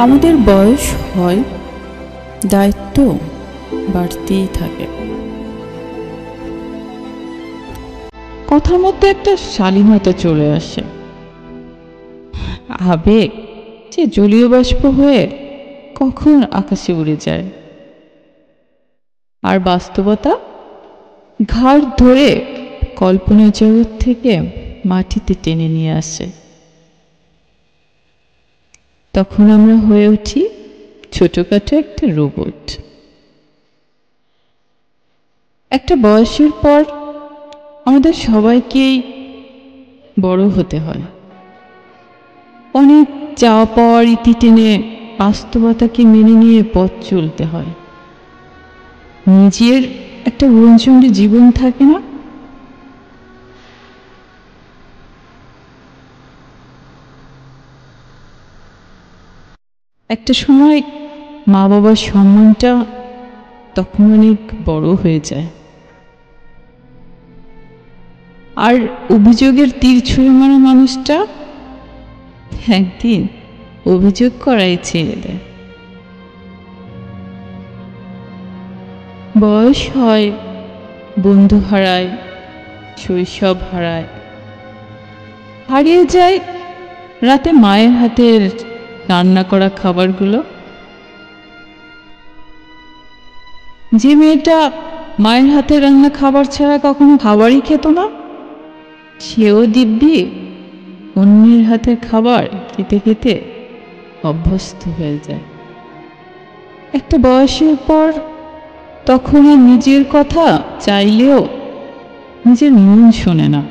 আমাদের বয়স হয়, দায়িত্ব বাড়তেই থাকে। কথার মধ্যে একটা শালীনতা চলে আসে, আবেগ যে জলীয় বাষ্প হয়ে কখন আকাশে উড়ে যায়, আর বাস্তবতা ঘাড় ধরে কল্পনা জগৎ থেকে মাটিতে টেনে নিয়ে আসে। তখন আমরা হয়ে উঠি ছোটখাটো একটা রোবট। একটা বয়সের পর আমাদের সবাইকেই বড় হতে হয়, অনেক চাওয়া পাওয়ার ইতি টেনে বাস্তবতাকে মেনে নিয়ে পথ চলতে হয়। নিজের একটা উড়নচণ্ডী জীবন থাকে না? একটা সময় মা বাবার সম্মানটা তখন অনেক বড় হয়ে যায়, আর অভিযোগের তীর ছুঁড়ে মারা মানুষটা একদিন অভিযোগ করাই ছেড়ে দেয়। বয়স হয়, বন্ধু হারায়, শৈশব হারায়, হারিয়ে যায় রাতে মায়ের হাতের রান্না করা খাবারগুলো। যে মেয়েটা মায়ের হাতে রান্না খাবার ছাড়া কখনো খাবারই খেত না, সেও দিব্যি অন্যের হাতের খাবার খেতে খেতে অভ্যস্ত হয়ে যায়। একটা বয়সের পর তখন আর নিজের কথা চাইলেও নিজের মন শোনে না।